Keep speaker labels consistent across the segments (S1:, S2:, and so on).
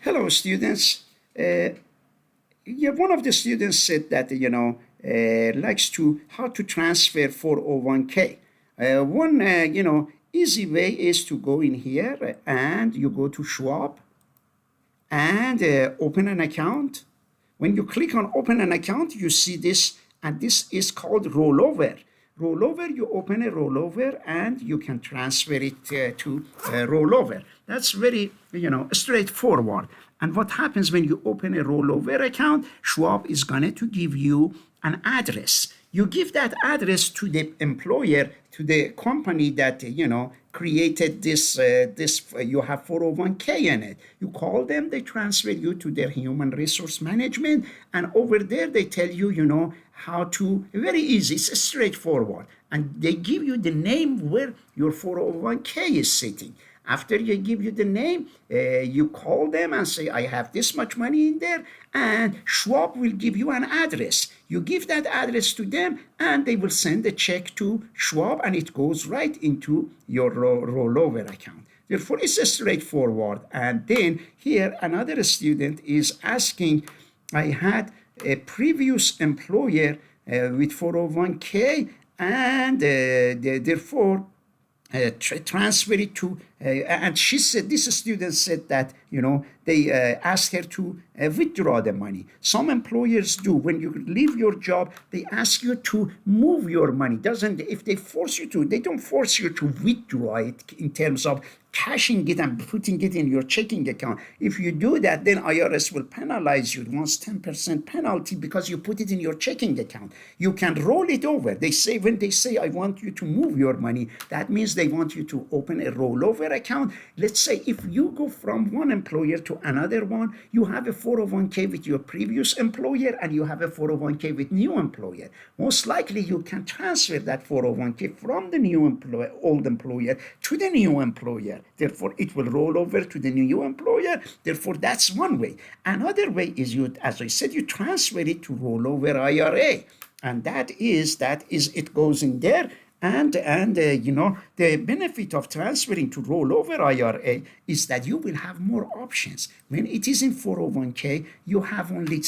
S1: Hello, students. Yeah, one of the students said that likes to how to transfer 401k. One easy way is to go in here and you go to Schwab and open an account. When you click on open an account, you see this, and this is called rollover. Rollover, you open a rollover and you can transfer it to rollover. That's very, straightforward. And what happens when you open a rollover account, Schwab is going to give you an address. You give that address to the employer, to the company that created this. You have 401k in it. You call them, they transfer you to their human resource management, and over there they tell you how to. Very easy. It's straightforward, and they give you the name where your 401k is sitting. After you give you the name, you call them and say, I have this much money in there, and Schwab will give you an address. You give that address to them, and they will send a check to Schwab, and it goes right into your rollover account. Therefore, it's straightforward. And then here, another student is asking, I had a previous employer with 401k, and therefore, transfer it to, and she said, this student said that, they asked her to withdraw the money. Some employers do. When you leave your job, they ask you to move your money. If they force you to, they don't force you to withdraw it in terms of cashing it and putting it in your checking account. If you do that, then IRS will penalize you. It wants 10% penalty because you put it in your checking account. You can roll it over. When they say, I want you to move your money, that means they want you to open a rollover account. Let's say if you go from one employer to another one, you have a 401k with your previous employer and you have a 401k with new employer. Most likely you can transfer that 401k from the old employer to the new employer. Therefore, it will roll over to the new employer. Therefore, that's one way. Another way is as I said, you transfer it to rollover IRA. And that is it goes in there. And the benefit of transferring to rollover IRA is that you will have more options. When it is in 401k, you have only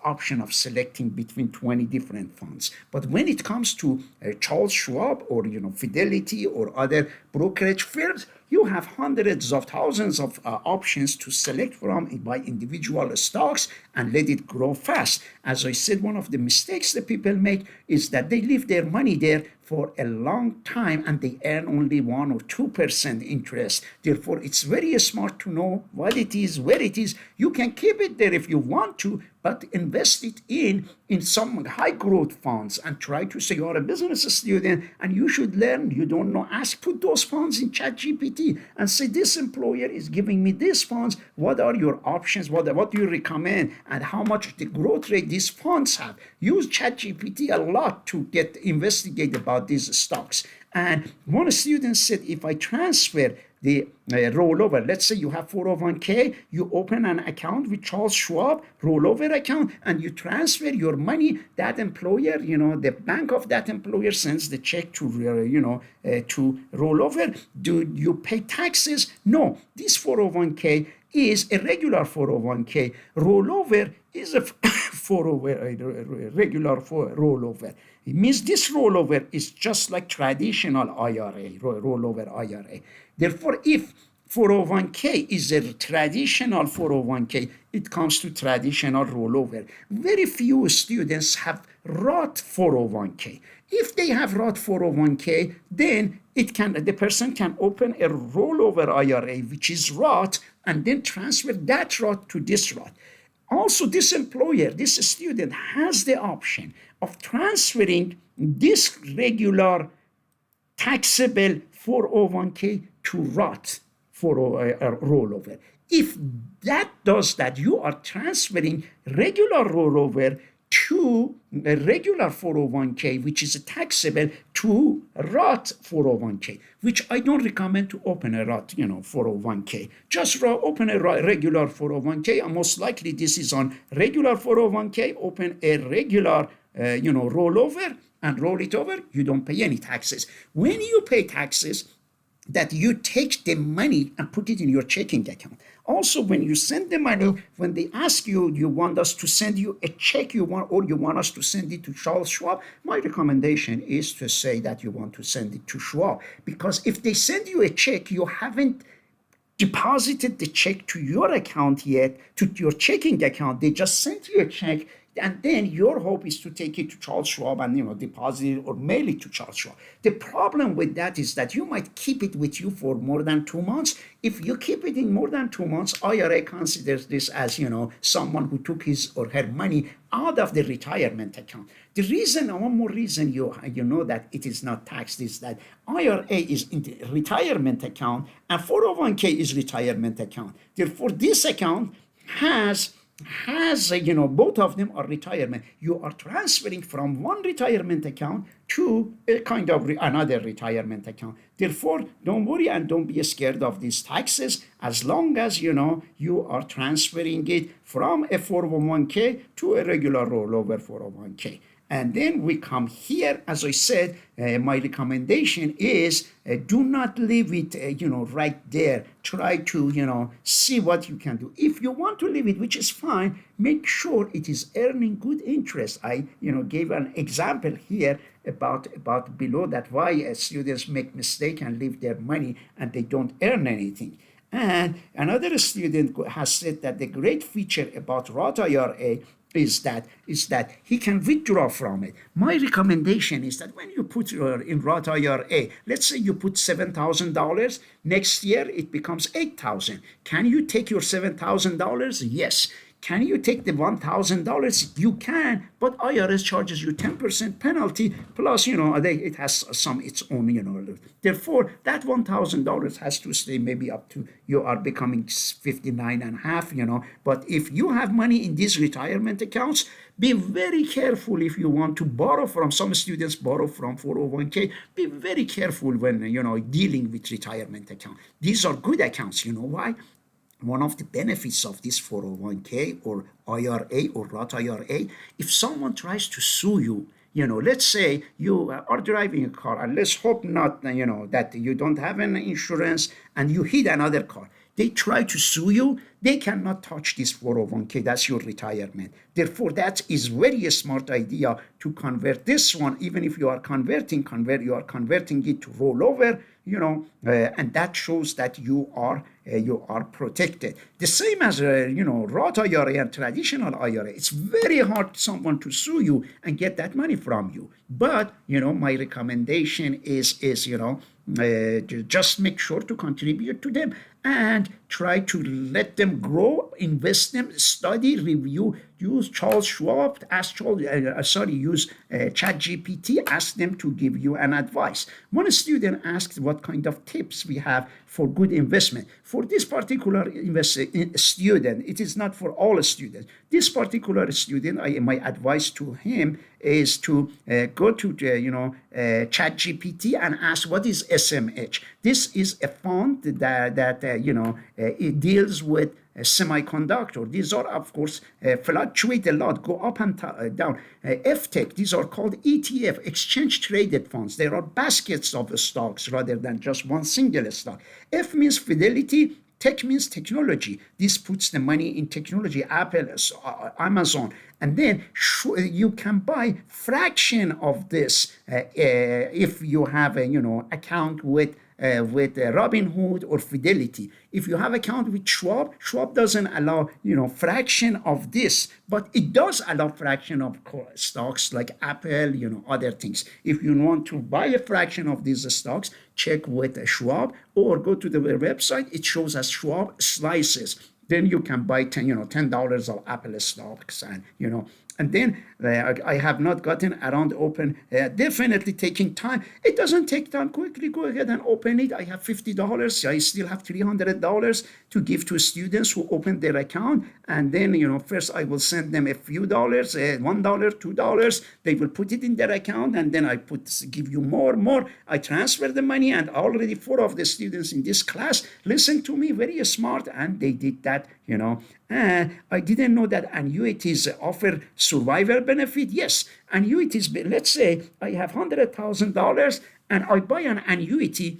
S1: option of selecting between 20 different funds. But when it comes to Charles Schwab or Fidelity or other brokerage firms, you have hundreds of thousands of options to select from by individual stocks and let it grow fast. As I said, one of the mistakes that people make is that they leave their money there for a long time and they earn only 1 or 2% interest. Therefore, it's very smart to know what it is, where it is. You can keep it there if you want to, but invest it in some high growth funds and try to say you're a business student and you should learn. You don't know, put those funds in ChatGPT and say, this employer is giving me these funds. What are your options? What do you recommend? And how much the growth rate these funds have? Use ChatGPT a lot to investigate about these stocks. And one student said, if I transfer the rollover, let's say you have 401k, you open an account with Charles Schwab, rollover account, and you transfer your money, that employer, the bank of that employer sends the check to rollover. Do you pay taxes? No. This 401k is a regular 401k. Rollover is a regular rollover. It means this rollover is just like traditional IRA, rollover IRA. Therefore, if 401k is a traditional 401k, it comes to traditional rollover. Very few students have Roth 401k. If they have Roth 401k, then the person can open a rollover IRA, which is Roth, and then transfer that Roth to this Roth. Also, this employer, this student has the option of transferring this regular taxable 401k to Roth for a rollover. If that does that, you are transferring regular rollover to a regular 401k, which is a taxable, to Roth 401k, which I don't recommend to open a Roth, 401k. Just open a regular 401k, and most likely this is on regular 401k. Open a regular, rollover and roll it over. You don't pay any taxes. When you pay taxes, that you take the money and put it in your checking account. Also, when you send the money, when they ask you, you want us to send you a check, or you want us to send it to Charles Schwab, my recommendation is to say that you want to send it to Schwab. Because if they send you a check, you haven't deposited the check to your account yet, to your checking account. They just sent you a check, and then your hope is to take it to Charles Schwab and deposit it or mail it to Charles Schwab. The problem with that is that you might keep it with you for more than 2 months. If you keep it in more than 2 months, IRA considers this as someone who took his or her money out of the retirement account. The reason, one more reason you know that it is not taxed is that IRA is in the retirement account and 401k is retirement account. Therefore, this account has both of them are retirement. You are transferring from one retirement account to a kind of another retirement account. Therefore, don't worry and don't be scared of these taxes, as long as you are transferring it from a 401k to a regular rollover 401k. And then we come here, as I said, my recommendation is do not leave it, right there. Try to, see what you can do. If you want to leave it, which is fine, make sure it is earning good interest. I, gave an example here about below that why students make mistake and leave their money and they don't earn anything. And another student has said that the great feature about Roth IRA is that he can withdraw from it. My recommendation is that when you put in Roth IRA, let's say you put $7,000, next year it becomes $8,000. Can you take your $7,000? Yes. Can you take the $1,000? You can, but IRS charges you 10% penalty plus, it has its own, Therefore, that $1,000 has to stay maybe up to you are becoming 59 and a half, But if you have money in these retirement accounts, be very careful if you want to borrow from. Some students borrow from 401k. Be very careful when, dealing with retirement account. These are good accounts. You know why? One of the benefits of this 401k or IRA or Roth IRA, if someone tries to sue you, let's say you are driving a car, and let's hope not, that you don't have an insurance and you hit another car. They try to sue you, they cannot touch this 401k. That's your retirement. Therefore, that is very smart idea to convert this one. Even if you are converting it to rollover, and that shows that you are protected. The same as Roth IRA and traditional IRA. It's very hard someone to sue you and get that money from you. But my recommendation is just make sure to contribute to them and try to let them grow, invest them, study, review, use Charles Schwab, use ChatGPT, ask them to give you an advice. One student asked what kind of tips we have for good investment. For this particular student, it is not for all students. This particular student, my advice to him is to go to ChatGPT and ask what is SMH. This is a fund that it deals with semiconductor. These are, of course, fluctuate a lot, go up and down. FTech, these are called ETF, exchange traded funds. There are baskets of stocks rather than just one single stock. F means fidelity. Tech means technology. This puts the money in technology, Apple, Amazon. And then you can buy fraction of this if you have a account with Robinhood or Fidelity. If you have account with Schwab doesn't allow fraction of this, but it does allow fraction of stocks like Apple, other things. If you want to buy a fraction of these stocks, check with Schwab or go to the website. It shows as Schwab slices. Then you can buy $10 of Apple stocks, and then I have not gotten around open. Definitely taking time. It doesn't take time. Quickly go ahead and open it. I have $50. I still have $300 to give to students who open their account. And then, first I will send them a few dollars, $1, $2. They will put it in their account. And then I give you more. I transfer the money. And already 4 of the students in this class listened to me, very smart. And they did that, And I didn't know that annuities offer survivor benefit. Yes, annuities, let's say I have $100,000 and I buy an annuity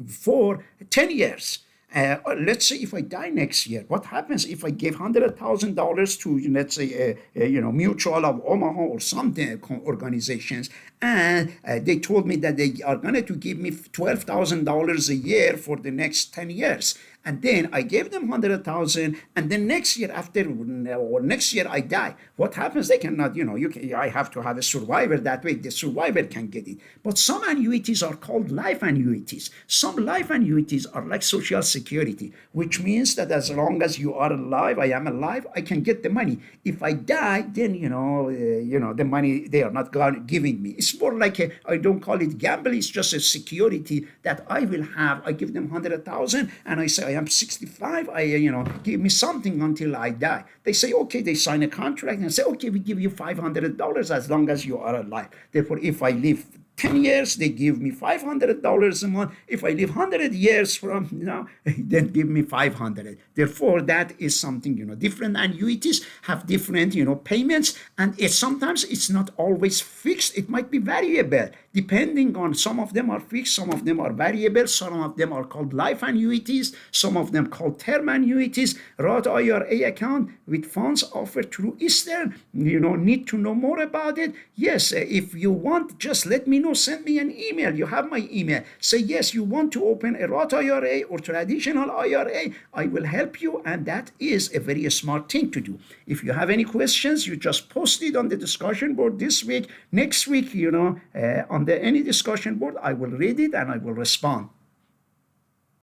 S1: for 10 years. Let's say if I die next year, what happens if I give $100,000 to, let's say, Mutual of Omaha or something organizations, and they told me that they are going to give me $12,000 a year for the next 10 years, and then I gave them 100,000, and then next year or next year I die. What happens? They cannot, I have to have a survivor. That way the survivor can get it. But some annuities are called life annuities. Some life annuities are like Social Security, which means that as long as you are alive, I am alive, I can get the money. If I die, then the money they are not giving me. It's more like I don't call it gamble. It's just a security that I will have. I give them 100,000, and I say I am 65. Give me something until I die. They say okay. They sign a contract and say okay, we give you $500 as long as you are alive. Therefore, if I live 10 years, they give me $500 a month. If I live 100 years from now, then give me 500. Therefore, that is something, different annuities have different, payments, and sometimes it's not always fixed. It might be variable, depending on, some of them are fixed, some of them are variable, some of them are called life annuities, some of them called term annuities. Roth IRA account with funds offered through Eastern, need to know more about it? Yes, if you want, just let me know. Send me an email. You have my email. Say yes, you want to open a Roth IRA or traditional IRA. I will help you, and that is a very smart thing to do. If you have any questions, you just post it on the discussion board this week. Next week, on any discussion board, I will read it and I will respond.